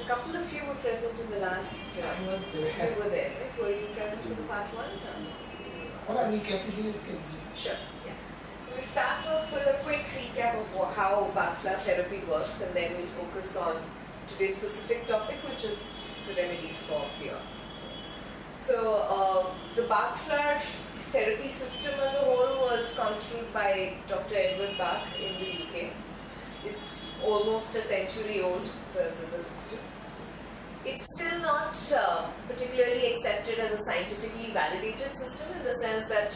a couple of you were present in the last. I was there. You were there, right? Were you present for the part one? Sure. Yeah. So we start off with a quick recap of how Bach flower therapy works, and then we'll focus on today's specific topic, which is the remedies for fear. So the Bach flower therapy system as a whole was construed by Dr. Edward Bach in the UK. It's almost a century old, the system. It's still not particularly accepted as a scientifically validated system, in the sense that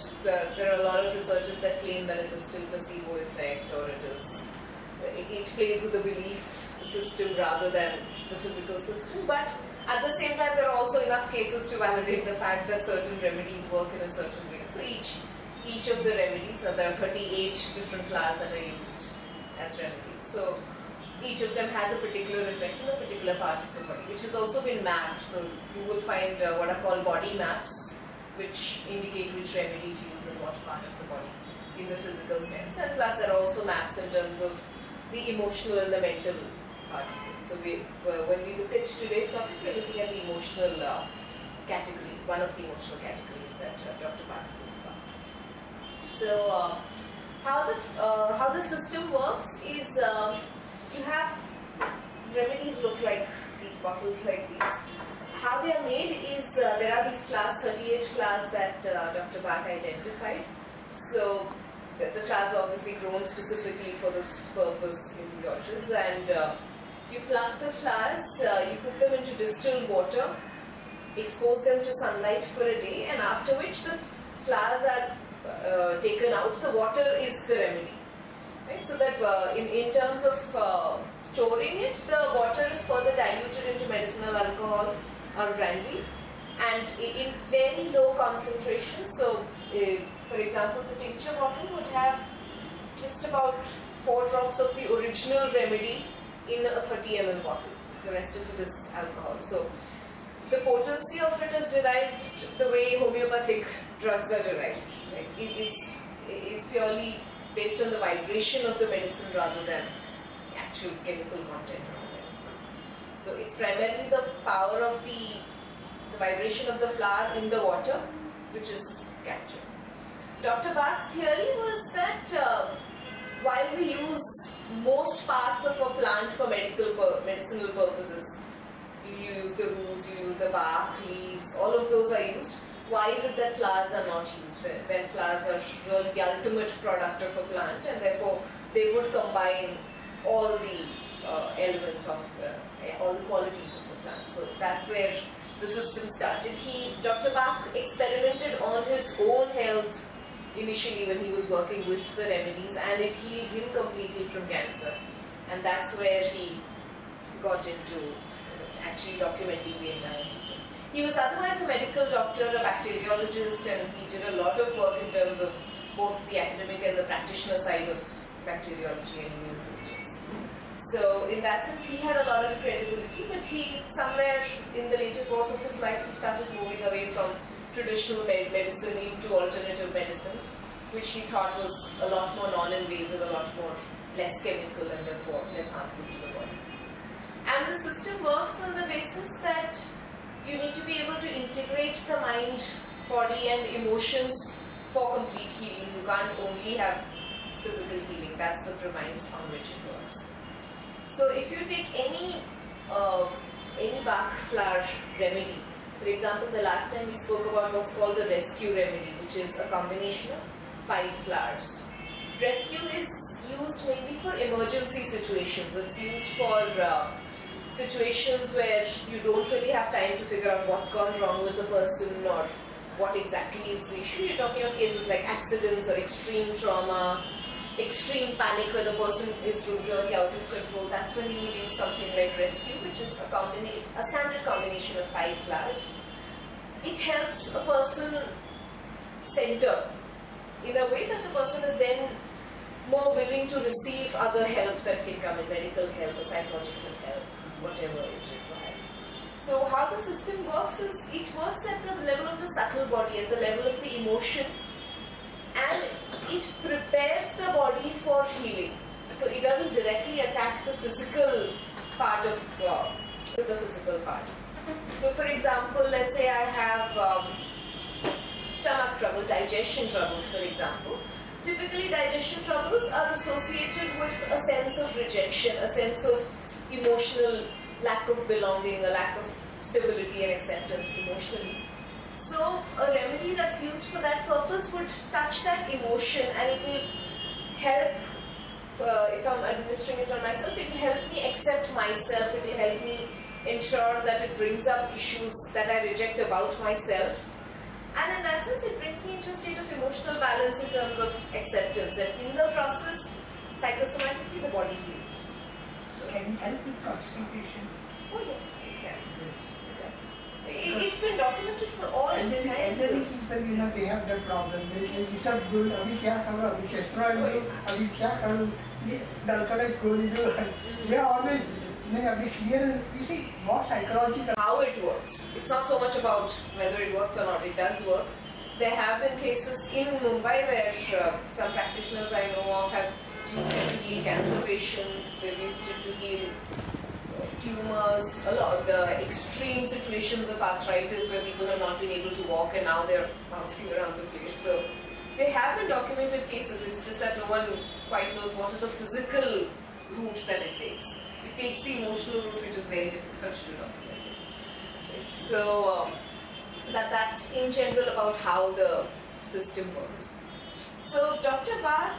there are a lot of researchers that claim that it is still placebo effect, or it plays with the belief system rather than the physical system. But at the same time, there are also enough cases to validate the fact that certain remedies work in a certain way. So each of the remedies, there are 38 different flowers that are used as remedies. So each of them has a particular effect in a particular part of the body, which has also been mapped. So you will find what are called body maps, which indicate which remedy to use in what part of the body in the physical sense. And plus there are also maps in terms of the emotional and the mental part of it. So when we look at today's topic, we're looking at the emotional category, one of the emotional categories that Dr. Bach spoke about. So how the system works is you have remedies look like these, bottles like these. How they are made is there are these flowers, 38 flowers that Dr. Bach identified. So the flowers are obviously grown specifically for this purpose in the orchards, and you pluck the flowers, you put them into distilled water, expose them to sunlight for a day, and after which the flowers are taken out. The water is the remedy. Right? So that in terms of storing it, the water is further diluted into medicinal alcohol or brandy, and in very low concentration. So for example, the tincture bottle would have just about 4 drops of the original remedy in a 30 ml bottle. The rest of it is alcohol. So the potency of it is derived the way homeopathic drugs are derived. Right? It's purely based on the vibration of the medicine rather than the actual chemical content of the medicine. So it's primarily the power of the vibration of the flower in the water which is captured. Dr. Bach's theory was that while we use most parts of a plant for medicinal purposes, you use the roots, you use the bark, leaves, all of those are used. Why is it that flowers are not used when flowers are really the ultimate product of a plant, and therefore they would combine all the elements of all the qualities of the plant? So that's where the system started. Dr. Bach experimented on his own health initially when he was working with the remedies, and it healed him completely from cancer. And that's where he got into actually documenting the entire system. He was otherwise a medical doctor, a bacteriologist, and he did a lot of work in terms of both the academic and the practitioner side of bacteriology and immune systems. So in that sense, he had a lot of credibility, but he, somewhere in the later course of his life, he started moving away from traditional medicine into alternative medicine, which he thought was a lot more non-invasive, a lot more less chemical, and therefore less harmful to the body. And the system works on the basis that you need to be able to integrate the mind, body and emotions for complete healing. You can't only have physical healing. That's the premise on which it works. So if you take any Bach flower remedy, for example, the last time we spoke about what's called the rescue remedy, which is a combination of 5 flowers. Rescue is used mainly for emergency situations. It's used for situations where you don't really have time to figure out what's gone wrong with the person or what exactly is the issue. You're talking of cases like accidents or extreme trauma, extreme panic where the person is really out of control. That's when you would use something like rescue, which is a standard combination of 5 flowers. It helps a person center in a way that the person is then more willing to receive other help that can come in, medical help or psychological help, whatever is required. So how the system works is, it works at the level of the subtle body, at the level of the emotion, and it prepares the body for healing. So it doesn't directly attack the physical part of with the physical part. So for example, let's say I have stomach trouble, digestion troubles for example. Typically digestion troubles are associated with a sense of rejection, a sense of emotional lack of belonging, a lack of stability and acceptance emotionally. So a remedy that's used for that purpose would touch that emotion, and it will help, if I'm administering it on myself, it will help me accept myself, it will help me ensure that it brings up issues that I reject about myself. And in that sense, it brings me into a state of emotional balance in terms of acceptance. And in the process, psychosomatically, the body heals. So, can it help with constipation? Oh yes, it can. Yes. It does. It's been documented for all kinds elderly people, they have that problem. They say, "Is that good? Abhi kya karo? Abhi cholesterol do? Abhi kya karo?" Yes, the alcohol is good. They are always clear. You see, what psychological. How it works. It's not so much about whether it works or not. It does work. There have been cases in Mumbai where some practitioners I know of have used it to heal cancer patients. They've used it to heal tumors, a lot of extreme situations of arthritis where people have not been able to walk and now they're bouncing around the place. So they have been documented cases. It's just that no one quite knows what is the physical route that it takes. It takes the emotional route, which is very difficult to document. Right? So that's in general about how the system works. So Dr. Bach,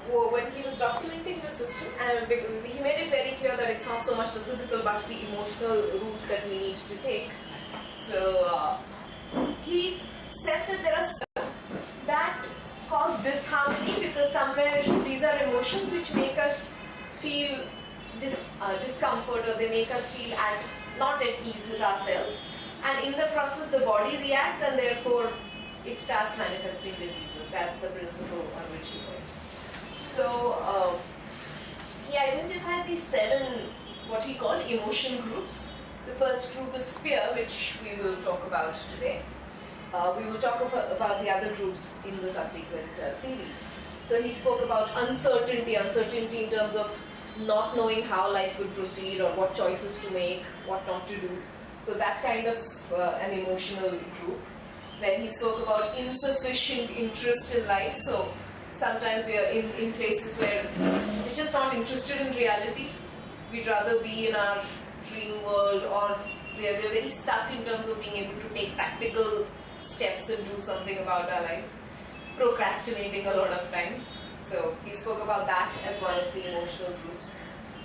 when he was documenting the system, he made it very clear that it's not so much the physical but the emotional route that we need to take. So he said that there are some that cause disharmony because somewhere these are emotions which make us feel discomfort, or they make us feel not at ease with ourselves, and in the process the body reacts and therefore it starts manifesting diseases. That's the principle on which he worked. So he identified these 7 what he called emotion groups. The first group is fear, which we will talk about today. We will talk about the other groups in the subsequent series. So he spoke about uncertainty in terms of not knowing how life would proceed or what choices to make, what not to do. So that kind of an emotional group. Then he spoke about insufficient interest in life. So sometimes we are in places where we're just not interested in reality. We'd rather be in our dream world, or we're very stuck in terms of being able to take practical steps and do something about our life. Procrastinating a lot of times. So he spoke about that as one of the emotional groups.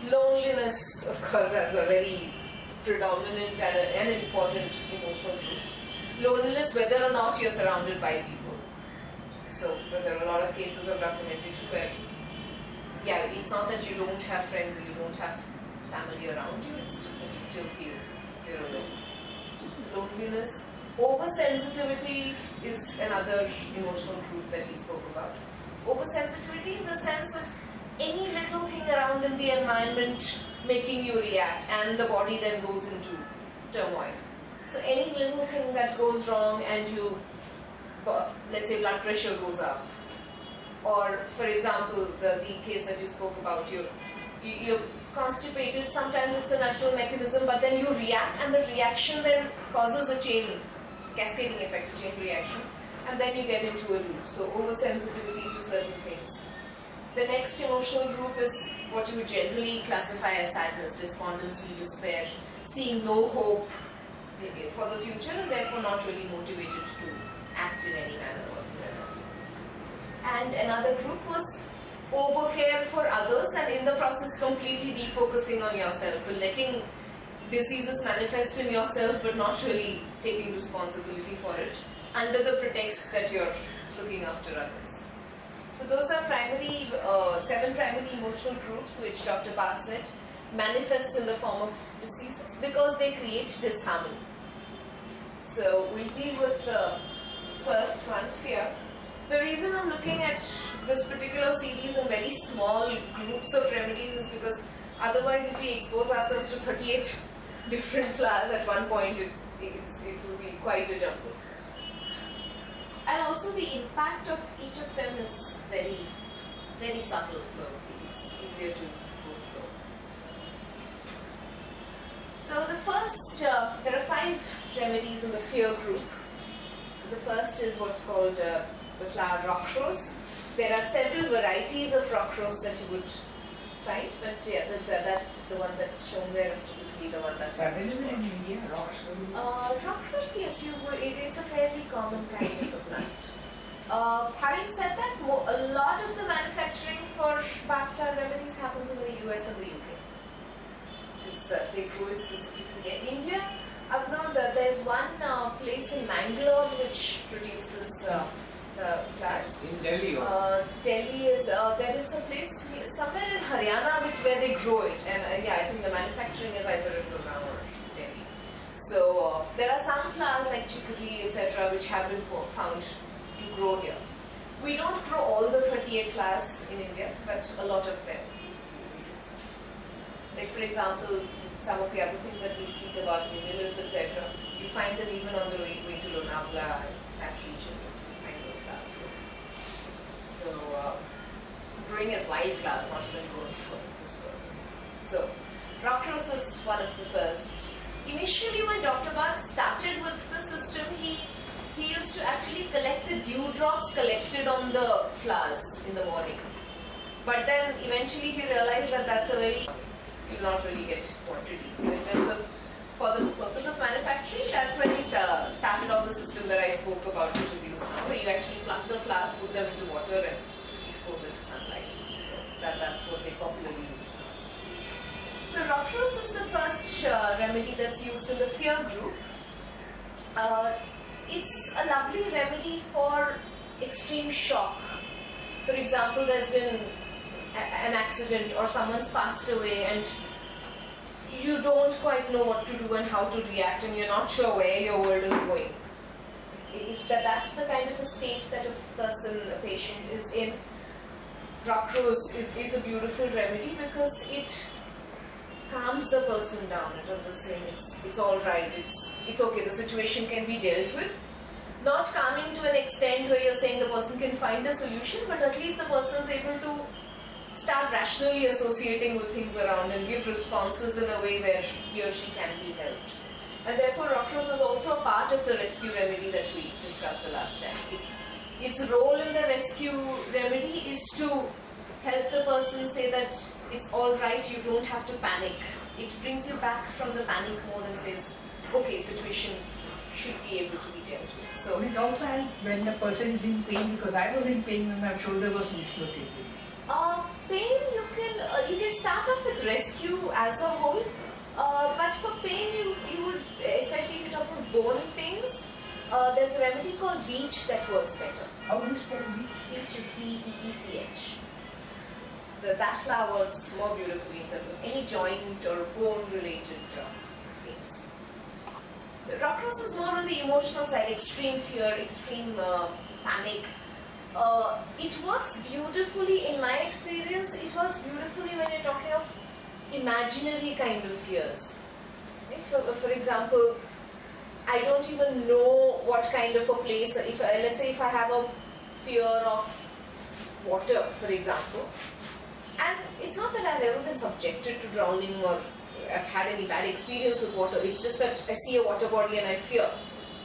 Loneliness, of course, as a very predominant and an important emotional group. Loneliness, whether or not you're surrounded by people. So there are a lot of cases of documentation where, it's not that you don't have friends or you don't have family around you, it's just that you still feel you're alone. So loneliness. Oversensitivity is another emotional group that he spoke about. Oversensitivity in the sense of any little thing around in the environment making you react, and the body then goes into turmoil. So any little thing that goes wrong and you, let's say blood pressure goes up, or for example the case that you spoke about, you're constipated, sometimes it's a natural mechanism, but then you react and the reaction then causes a cascading effect, a chain reaction, and then you get into a loop. So oversensitivity to certain things. The next emotional group is what you would generally classify as sadness, despondency, despair, seeing no hope for the future and therefore not really motivated to act in any manner whatsoever. And another group was overcare for others, and in the process completely defocusing on yourself. So letting diseases manifest in yourself but not really taking responsibility for it under the pretext that you're looking after others. So those are 7 primary emotional groups which Dr. Bach said manifest in the form of diseases because they create disharmony. So we'll deal with the first one, fear. The reason I'm looking at this particular series in very small groups of remedies is because otherwise if we expose ourselves to 38 different flowers at one point, it will be quite a jumble. And also the impact of each of them is very, very subtle, so it's easier to go slow. So the first, there are 5 remedies in the fear group. The first is what's called the flower rock rose. There are several varieties of rock rose that you would find, but yeah, that's the one that's shown there is typically the one that's available in India, rock rose? rock rose, yes, it's a fairly common kind of a plant. Having said that, a lot of the manufacturing for Bach flower remedies happens in the US and the UK. Because they grow it specifically in India. I've known that there's one place in Mangalore which produces flowers. In Delhi? Delhi is, there is a place somewhere in Haryana where they grow it. And yeah, I think the manufacturing is either in Gurgaon or Delhi. So there are some flowers like chicory, etc. which have been found to grow here. We don't grow all the 38 flowers in India, but a lot of them we do. Like for example, some of the other things that we speak about, Mimilis, etc., you find them even on the way to Lonavala, that region, you find those flowers growing. So, growing as wildflowers, not even grown for this purpose. So, rock rose is one of the first. Initially, when Dr. Bach started with the system, he used to actually collect the dewdrops collected on the flowers in the morning. But then eventually he realized that that's a very, you'll not really get quantity. So in terms of, for the purpose of manufacturing, that's when he started off the system that I spoke about, which is used now, where you actually pluck the flowers, put them into water and expose it to sunlight. So that's what they popularly use now. So rock rose is the first remedy that's used in the fear group. It's a lovely remedy for extreme shock. For example, there's been an accident or someone's passed away and you don't quite know what to do and how to react and you're not sure where your world is going. If that's the kind of a state that a patient is in, rock rose is a beautiful remedy because it calms the person down in terms of saying it's all right, it's okay, the situation can be dealt with. Not calming to an extent where you're saying the person can find a solution, but at least the person's able to start rationally associating with things around and give responses in a way where he or she can be helped. And therefore rock rose is also a part of the rescue remedy that we discussed the last time. Its role in the rescue remedy is to help the person say that it's all right, you don't have to panic. It brings you back from the panic mode and says, okay, situation should be able to be dealt with. So it also helps when the person is in pain, because I was in pain when my shoulder was dislocated. Pain, you can start off with rescue as a whole, but for pain you would, especially if you talk about bone pains, there's a remedy called beech that works better. How do you spell beech? Beech is B-E-E-C-H. That flower works more beautifully in terms of any joint or bone related pains. So rock rose is more on the emotional side, extreme fear, extreme panic. It works beautifully, in my experience, it works beautifully when you're talking of imaginary kind of fears. Right? For example, I don't even know what kind of a place, let's say if I have a fear of water, for example, and it's not that I've ever been subjected to drowning or I've had any bad experience with water, it's just that I see a water body and I fear.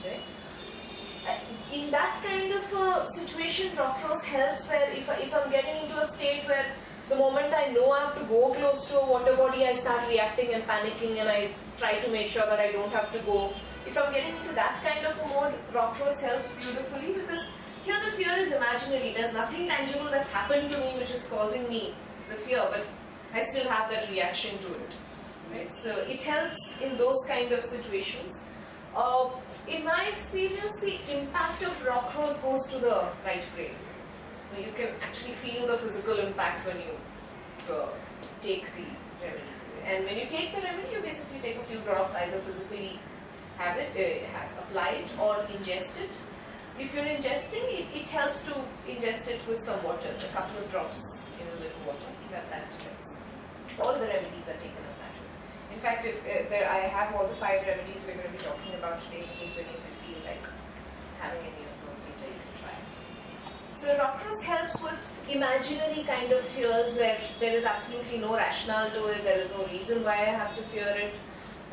Right? In that kind of a situation, rock rose helps where if I'm getting into a state where the moment I know I have to go close to a water body, I start reacting and panicking and I try to make sure that I don't have to go. If I'm getting into that kind of a mode, rock rose helps beautifully because here the fear is imaginary. There's nothing tangible that's happened to me which is causing me the fear, but I still have that reaction to it. Right? So it helps in those kind of situations. In my experience, the impact of rock rose goes to the right brain. You can actually feel the physical impact when you take the remedy. And when you take the remedy, you basically take a few drops, either physically have it, apply it or ingest it. If you're ingesting it, it helps to ingest it with some water, a couple of drops in a little water. That helps. All the remedies are taken up that way. In fact, if I have all the 5 remedies we're going to be talking about today, in case any of you feel like having any of those later, you can try. So rock rose helps with imaginary kind of fears where there is absolutely no rationale to it, there is no reason why I have to fear it,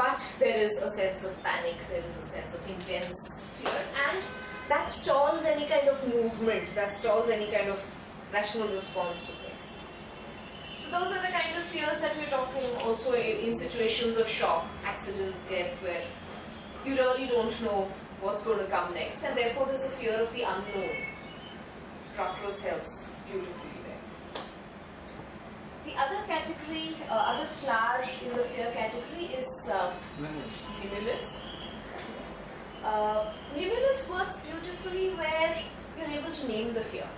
but there is a sense of panic, there is a sense of intense fear, and that stalls any kind of movement, that stalls any kind of rational response to things. So those are the kind of fears that we're talking also in situations of shock, accidents, death, where you really don't know what's going to come next, and therefore there's a fear of the unknown. Prakros helps beautifully there. The other category, other flower in the fear category is Mimulus. Mimulus works beautifully where you're able to name the fear.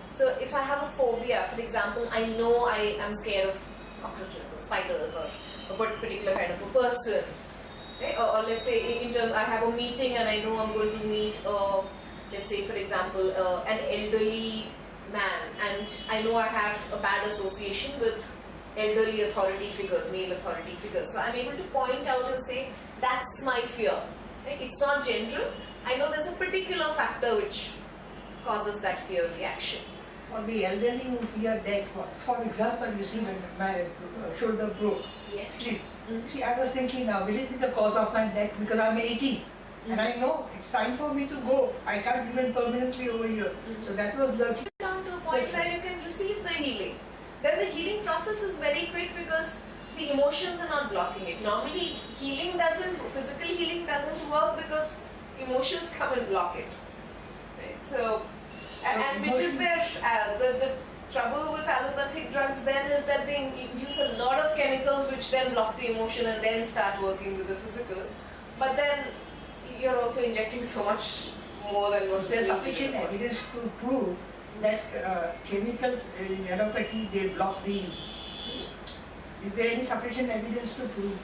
So if I have a phobia, for example, I know I am scared of cockroaches or spiders or a particular kind of a person. Okay? Or let's say in terms, I have a meeting and I know I'm going to meet, let's say for example, an elderly man, and I know I have a bad association with elderly authority figures, male authority figures. So I'm able to point out and say, that's my fear. Right? It's not general. I know there's a particular factor which causes that fear reaction. For the elderly who fear death, for example, you see when my shoulder broke, Yes. see, I was thinking now, will it be the cause of my death because I'm 80 and I know it's time for me to go. I can't remain permanently over here. So that was lurking. Down to a point where you can receive the healing. Then the healing process is very quick because the emotions are not blocking it. Normally, physical healing doesn't work because emotions come and block it. Right? So which is where the trouble with allopathic drugs then is that they induce a lot of chemicals which then block the emotion and then start working with the physical. But then you're also injecting so much more than what There's sufficient evidence to prove that chemicals in allopathy, they block the... Is there any sufficient evidence to prove?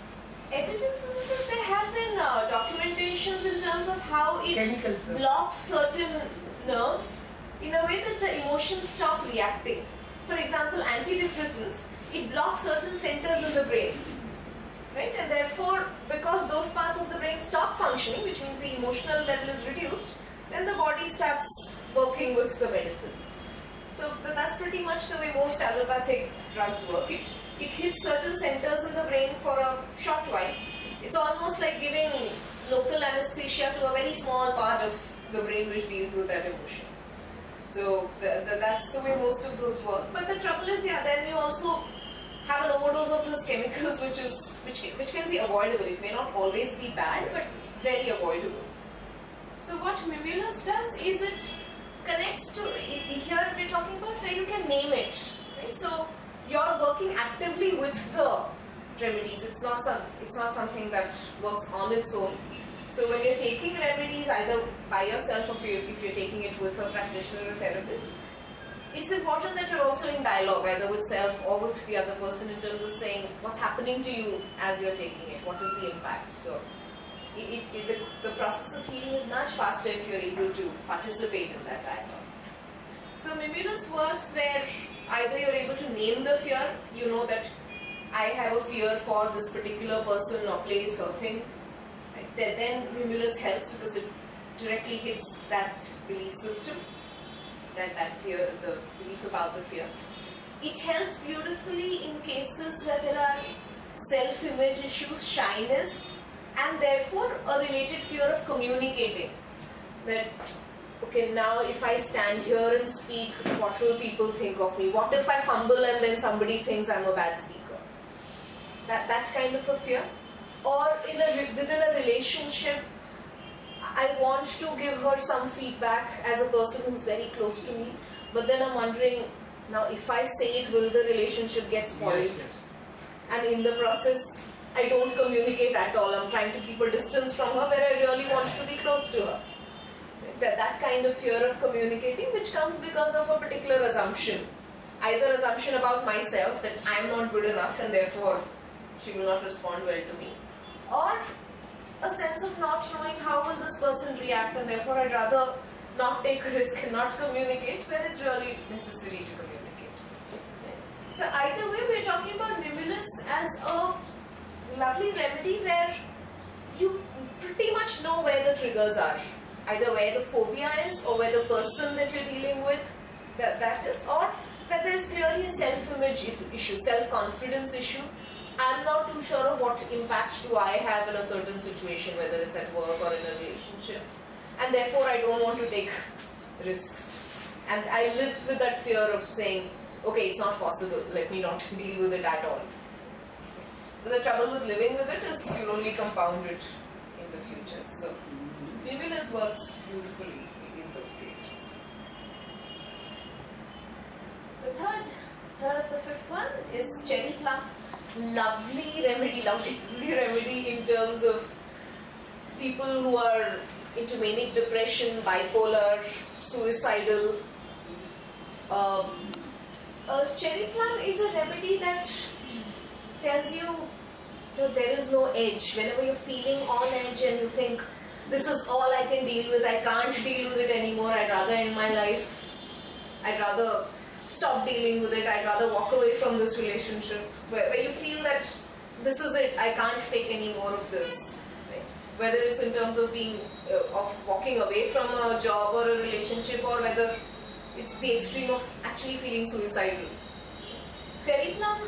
Evidence in the sense there have been documentations in terms of how it Chemicals, blocks certain nerves in a way that the emotions stop reacting. For example, antidepressants, it blocks certain centers in the brain. Right? And therefore, because those parts of the brain stop functioning, which means the emotional level is reduced, then the body starts working with the medicine. So that's pretty much the way most allopathic drugs work. It hits certain centers in the brain for a short while. It's almost like giving local anesthesia to a very small part of the brain which deals with that emotion. So that's the way most of those work. But the trouble is, then you also have an overdose of those chemicals which can be avoidable. It may not always be bad, but very avoidable. So what Mimulus does is it connects to, here we're talking about where you can name it. Right? So you're working actively with the remedies. It's not something that works on its own. So when you're taking remedies either by yourself or if you're taking it with a practitioner or therapist, it's important that you're also in dialogue either with self or with the other person in terms of saying what's happening to you as you're taking it, what is the impact. So the process of healing is much faster if you're able to participate in that dialogue. So Mimulus works where either you're able to name the fear, you know that I have a fear for this particular person or place or thing. Right? Then Mimulus helps because it directly hits that belief system, that fear, the belief about the fear. It helps beautifully in cases where there are self-image issues, shyness, and therefore a related fear of communicating. That, okay, now if I stand here and speak, what will people think of me? What if I fumble and then somebody thinks I'm a bad speaker? That kind of a fear. Or within a relationship, I want to give her some feedback as a person who's very close to me, but then I'm wondering, now if I say it, will the relationship get spoiled? Yes. And in the process, I don't communicate at all. I'm trying to keep a distance from her where I really want to be close to her. That kind of fear of communicating, which comes because of a particular assumption. Either assumption about myself, that I'm not good enough and therefore she will not respond well to me, or a sense of not knowing how will this person react and therefore I'd rather not take a risk and not communicate when it's really necessary to communicate. So either way, we're talking about Mimulus as a lovely remedy where you pretty much know where the triggers are. Either where the phobia is or where the person that you're dealing with that is, or where there's clearly a self-image issue, self-confidence issue, I'm not too sure of what impact do I have in a certain situation, whether it's at work or in a relationship, and therefore I don't want to take risks. And I live with that fear of saying, okay, it's not possible, let me not deal with it at all. But the trouble with living with it is you'll only compound it in the future. So Remedies works beautifully in those cases. The third of the fifth one is cherry plum. Lovely remedy in terms of people who are into manic depression, bipolar, suicidal. Cherry plum is a remedy that tells you, there is no edge. Whenever you're feeling on edge and you think, this is all I can deal with, I can't deal with it anymore, I'd rather end my life, I'd rather stop dealing with it, I'd rather walk away from this relationship, where you feel that this is it, I can't take any more of this. Right? Whether it's in terms of being of walking away from a job or a relationship, or whether it's the extreme of actually feeling suicidal. Cherry plum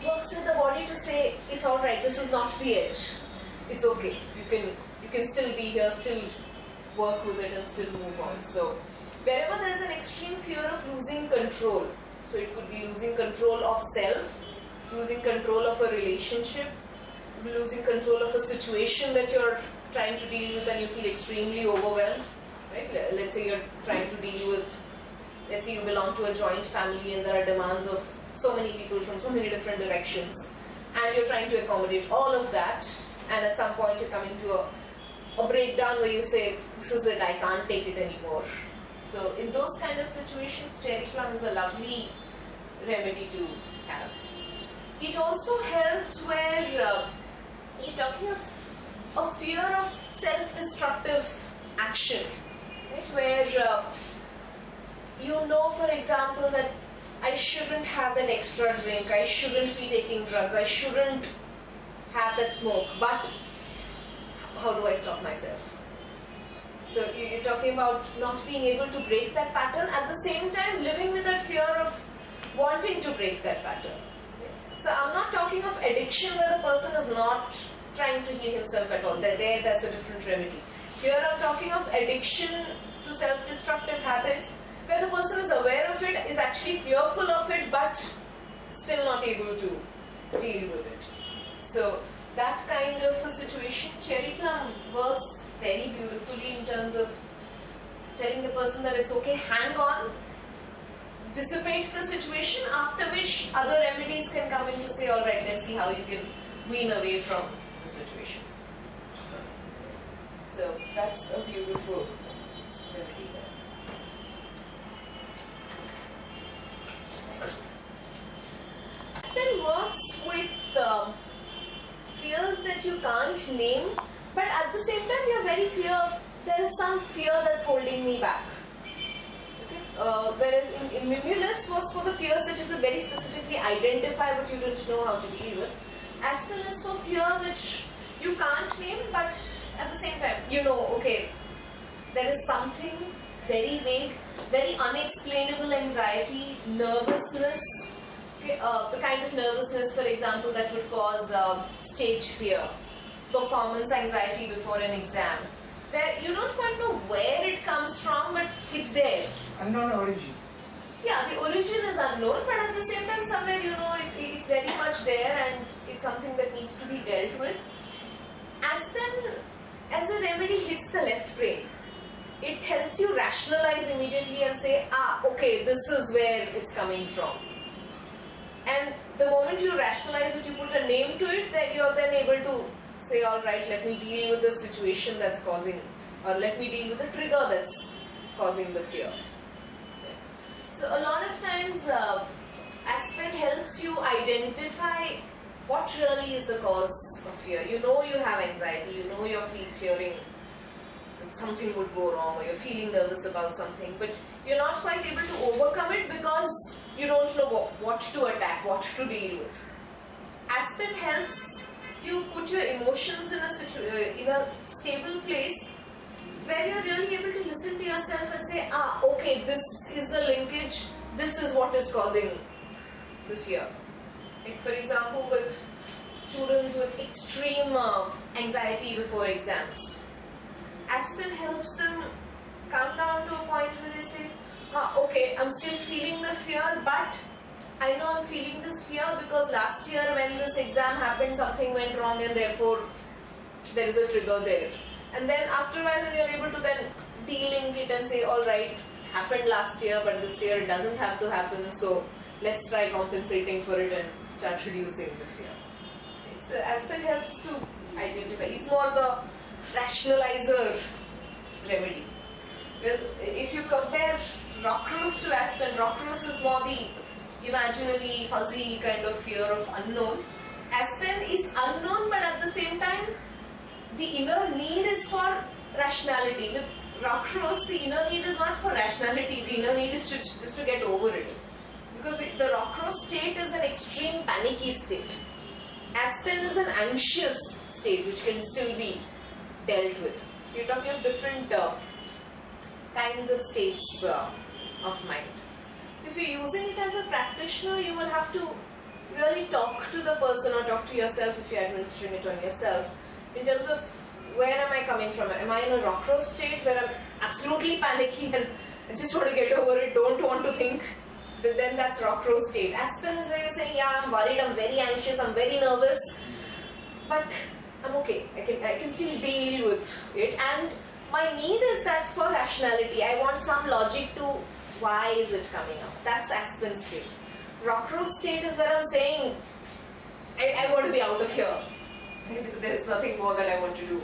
works with the body to say, it's alright, this is not the edge. It's okay. You can still be here, still work with it and still move on. So wherever there's an extreme fear of losing control, so it could be losing control of self, losing control of a relationship, losing control of a situation that you're trying to deal with and you feel extremely overwhelmed. Right? Let's say you're trying to deal with, let's say you belong to a joint family and there are demands of so many people from so many different directions, and you're trying to accommodate all of that, and at some point you're coming to a breakdown where you say, this is it, I can't take it anymore. So in those kind of situations, cherry plum is a lovely remedy to have. It also helps where you're talking of a fear of self-destructive action, right? Where you know, for example, that I shouldn't have that extra drink, I shouldn't be taking drugs, I shouldn't have that smoke, but how do I stop myself? So you're talking about not being able to break that pattern, at the same time living with that fear of wanting to break that pattern. So I'm not talking of addiction where the person is not trying to heal himself at all. That's a different remedy. Here I'm talking of addiction to self-destructive habits where the person is aware of it, is actually fearful of it, but still not able to deal with it. So that kind of a situation, cherry plum works very beautifully in terms of telling the person that it's okay, hang on, dissipate the situation, after which other remedies can come in to say, alright, let's see how you can wean away from the situation. So that's a beautiful remedy there. Aspen works with fears that you can't name, but at the same time you're very clear there is some fear that's holding me back. Okay? Whereas in Mimulus was for the fears that you could very specifically identify but you didn't know how to deal with. Aspen is for fear which you can't name, but at the same time you know, okay, there is something very vague, very unexplainable anxiety, nervousness. Okay, the kind of nervousness, for example, that would cause stage fear, performance anxiety before an exam, where you don't quite know where it comes from, but it's there. Unknown origin. Yeah, the origin is unknown, but at the same time, somewhere you know it's very much there and it's something that needs to be dealt with. Aspen, as a remedy, hits the left brain. It helps you rationalize immediately and say, okay, this is where it's coming from. And the moment you rationalize it, you put a name to it, that you're then able to say, alright, let me deal with the situation that's causing, or let me deal with the trigger that's causing the fear. So a lot of times, Aspen helps you identify what really is the cause of fear. You know you have anxiety, you know you're fearing that something would go wrong, or you're feeling nervous about something, but you're not quite able to overcome it because you don't know what to attack, what to deal with. Aspen helps you put your emotions in a stable place where you're really able to listen to yourself and say, okay, this is the linkage, this is what is causing the fear. Like for example, with students with extreme anxiety before exams, Aspen helps them come down to a point where they say, okay, I'm still feeling the fear, but I know I'm feeling this fear because last year when this exam happened, something went wrong and therefore there is a trigger there. And then after a while, when you're able to then de-link it and say, alright, happened last year, but this year it doesn't have to happen, so let's try compensating for it and start reducing the fear. Aspen helps to identify. It's more of a rationalizer remedy. Because if you compare Rockrose to Aspen, Rockrose is more the imaginary, fuzzy kind of fear of unknown. Aspen is unknown, but at the same time, the inner need is for rationality. With Rockrose, the inner need is not for rationality, the inner need is just to get over it. Because the Rockrose state is an extreme panicky state. Aspen is an anxious state which can still be dealt with. So you're talking of different kinds of states of mind. So if you're using it as a practitioner, you will have to really talk to the person or talk to yourself if you're administering it on yourself in terms of where am I coming from? Am I in a Rockrose state where I'm absolutely panicky and I just want to get over it, don't want to think? Then that's Rockrose state. Aspen is where you're saying, yeah, I'm worried, I'm very anxious, I'm very nervous, but I'm okay. I can still deal with it. And my need is that for rationality. I want some logic to why is it coming up. That's Aspen state. Rockrose state is where I'm saying, I want to be out of here. There's nothing more that I want to do.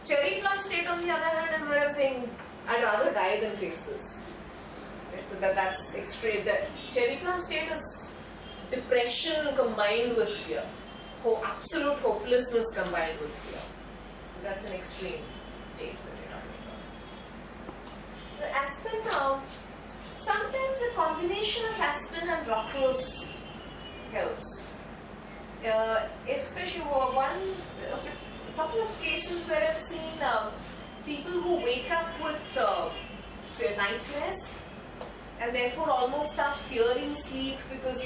Cherry plum state on the other hand is where I'm saying, I'd rather die than face this. So that's extreme. The cherry plum state is depression combined with fear. Absolute hopelessness combined with fear. So that's an extreme state that we're talking about. So Aspen now, sometimes a combination of Aspen and Rockrose helps. Especially a couple of cases where I've seen people who wake up with nightmares and therefore almost start fearing sleep because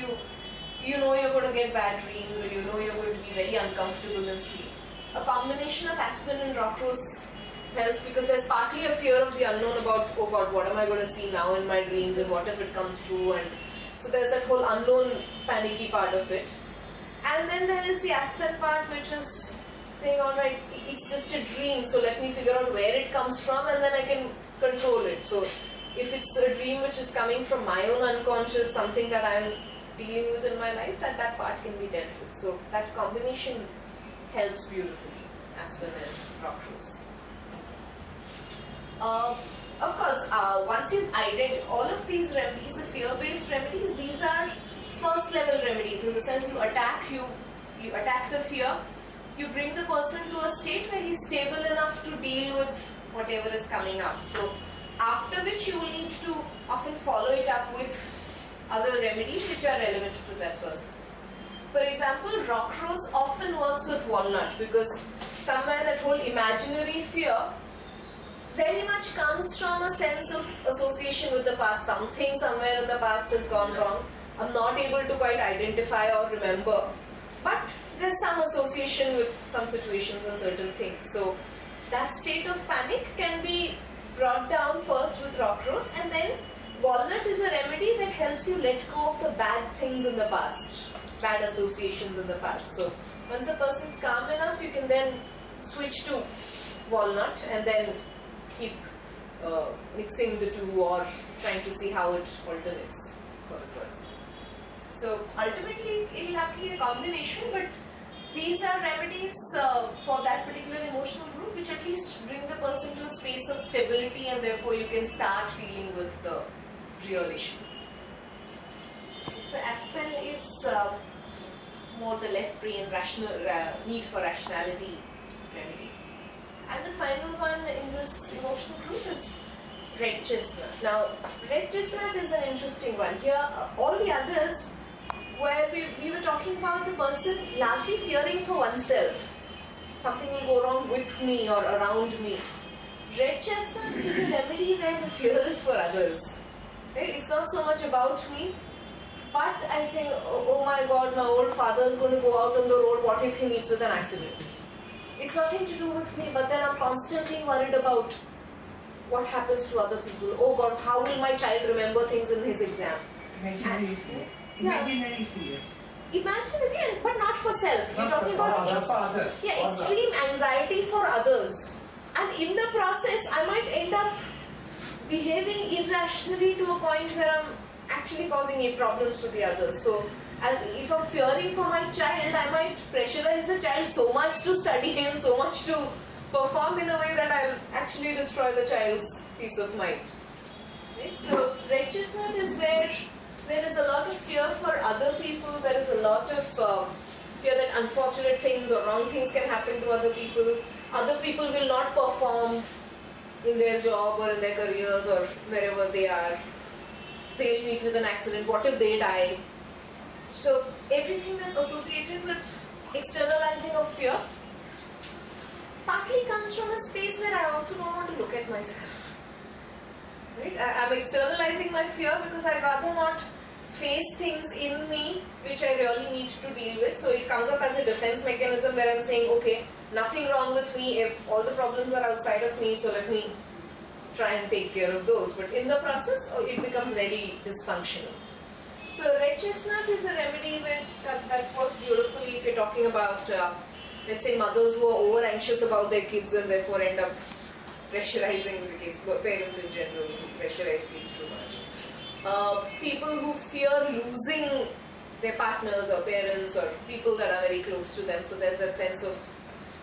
you know you're going to get bad dreams, or you know you're going to be very uncomfortable in sleep. A combination of Aspen and Rockrose helps because there's partly a fear of the unknown about, oh God, what am I going to see now in my dreams and what if it comes true, and so there's that whole unknown panicky part of it. And then there is the Aspen part which is saying, alright, it's just a dream, so let me figure out where it comes from and then I can control it. So if it's a dream which is coming from my own unconscious, something that I'm dealing with in my life, that part can be dealt with. So that combination helps beautifully, Aspen and Rockrose. Of course, once you've identified all of these remedies, the fear-based remedies, these are first-level remedies in the sense you attack the fear, you bring the person to a state where he's stable enough to deal with whatever is coming up. So after which you will need to often follow it up with other remedies which are relevant to that person. For example, Rockrose often works with walnut because somewhere that whole imaginary fear very much comes from a sense of association with the past. Something somewhere in the past has gone wrong. I'm not able to quite identify or remember, but there's some association with some situations and certain things. So that state of panic can be brought down first with Rockrose, and then walnut is a remedy that helps you let go of the bad things in the past, bad associations in the past. So once a person's calm enough, you can then switch to walnut and then keep mixing the two or trying to see how it alternates for the person. So ultimately it will have to be a combination, but these are remedies for that particular emotional group which at least bring the person to a space of stability, and therefore you can start dealing with the real issue. So Aspen is more the left brain rational need for rationality remedy. And the final one in this emotional group is red chestnut. Now, red chestnut is an interesting one. Here, all the others, where we were talking about the person largely fearing for oneself. Something will go wrong with me or around me. Red chestnut is a remedy where the fear is for others. Right? It's not so much about me, But I think, oh my god, my old father is going to go out on the road, what if he meets with an accident? It's nothing to do with me, but then I'm constantly worried about what happens to other people. Oh god, how will my child remember things in his exam? Imaginary fear. Yeah. Imaginary fear. Imagine again, but not for self. You're Not talking for about others. yeah, extreme anxiety for others. And in the process, I might end up behaving irrationally to a point where I'm actually causing problems to the others. So, if I'm fearing for my child, I might pressurize the child so much to study and so much to perform in a way that I'll actually destroy the child's peace of mind. Right? So, red chestnut is where there is a lot of fear for other people, there is a lot of fear that unfortunate things or wrong things can happen to other people will not perform in their job or in their careers or wherever they are. They'll meet with an accident, what if they die? So everything that's associated with externalizing of fear partly comes from a space where I also don't want to look at myself. Right? I'm externalizing my fear because I'd rather not face things in me which I really need to deal with. So it comes up as a defense mechanism where I'm saying, okay, nothing wrong with me, if all the problems are outside of me, so let me try and take care of those. But in the process, it becomes very dysfunctional. So red chestnut is a remedy that works beautifully if you're talking about, let's say, mothers who are over anxious about their kids and therefore end up pressurizing the kids, parents in general who pressurize kids too much. People who fear losing their partners or parents or people that are very close to them, so there's that sense of,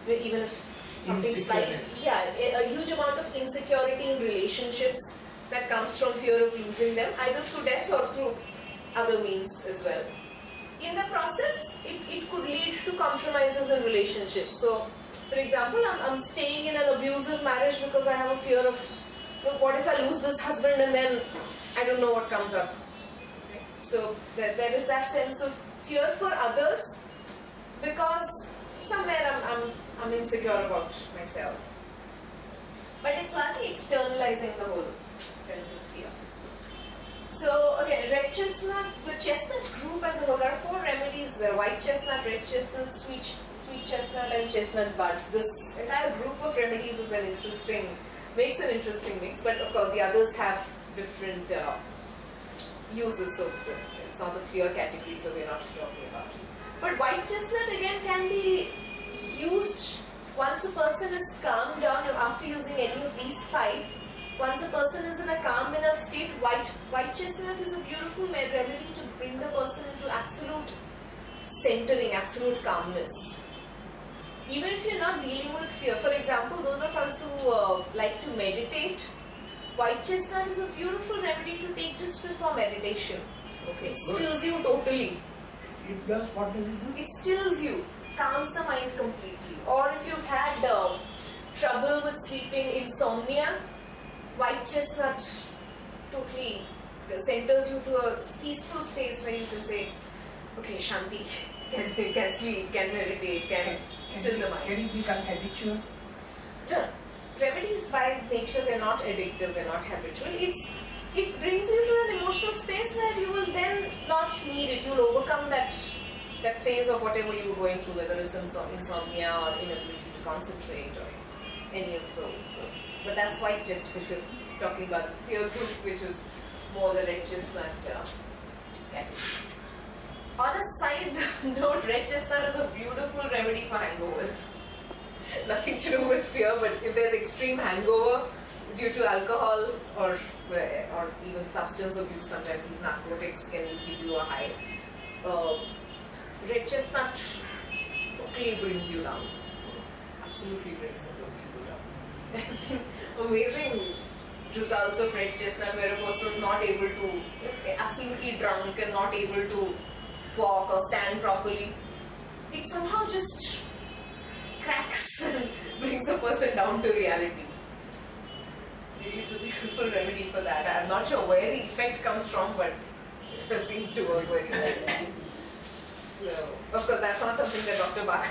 even if something's like, a huge amount of insecurity in relationships that comes from fear of losing them, either through death or through other means as well. In the process, it could lead to compromises in relationships. So, for example, I'm staying in an abusive marriage because I have a fear of, what if I lose this husband and then I don't know what comes up. Okay. So there is that sense of fear for others because somewhere I'm insecure about myself. But it's largely externalizing the whole sense of fear. So again, red chestnut, the chestnut group as a whole, there are 4 remedies. There are white chestnut, red chestnut, sweet chestnut and chestnut bud. This entire group of remedies is makes an interesting mix, but of course the others have different uses, so it's not the fear category, so we're not talking about it. But white chestnut again can be used once a person is calmed down, or after using any of these 5. Once a person is in a calm enough state, white chestnut is a beautiful remedy to bring the person into absolute centering, absolute calmness. Even if you're not dealing with fear, for example, those of us who like to meditate, white chestnut is a beautiful remedy to take just before meditation. Okay. It stills you totally. It does, what does it do? It stills you, calms the mind completely. Or if you've had trouble with sleeping, insomnia, white chestnut totally centers you to a peaceful space where you can say, okay, Shanti, can sleep, can meditate, can still the mind. Can it become habitual? No. Remedies by nature, they're not addictive, they're not habitual. It brings you to an emotional space where you will then not need it. You'll overcome that phase of whatever you were going through, whether it's insomnia or inability to concentrate or any of those. So, but that's white chestnut. We're talking about the fear group, which is more the red chestnut category. On a side note, red chestnut is a beautiful remedy for hangovers. Nothing to do with fear, but if there's extreme hangover due to alcohol or even substance abuse, sometimes these narcotics can give you a high. Red chestnut totally brings you down. Absolutely brings people down. I've seen amazing results of red chestnut where a person is not able to, absolutely drunk and not able to walk or stand properly. It somehow just cracks and brings the person down to reality. It's a beautiful remedy for that. I'm not sure where the effect comes from, but it seems to work very well. So, of course, that's not something that Dr. Bach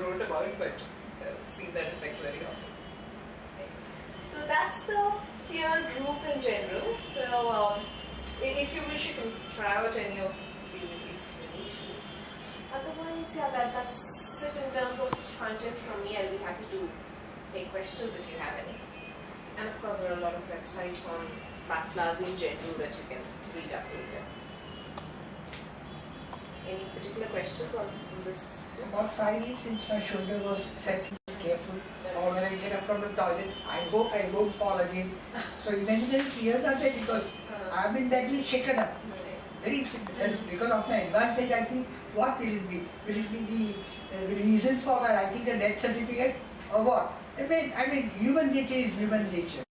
wrote about, but I've seen that effect very often. Okay. So that's the fear group in general. So If you wish, you can try out any of these if you need to. Otherwise, yeah, that's it in terms of content from me. I'll be happy to take questions if you have any. And of course, there are a lot of websites on Bach flowers in general that you can read up later. Any particular questions on this? It's about 5 years since my shoulder was set to be careful. Or when I get up from the toilet, I hope I won't fall again. So eventually tears are there because I've been badly shaken up. Very, because of my advanced age, I think, what will it be? Will it be the reason for my writing a death certificate or what? I mean, human nature is human nature.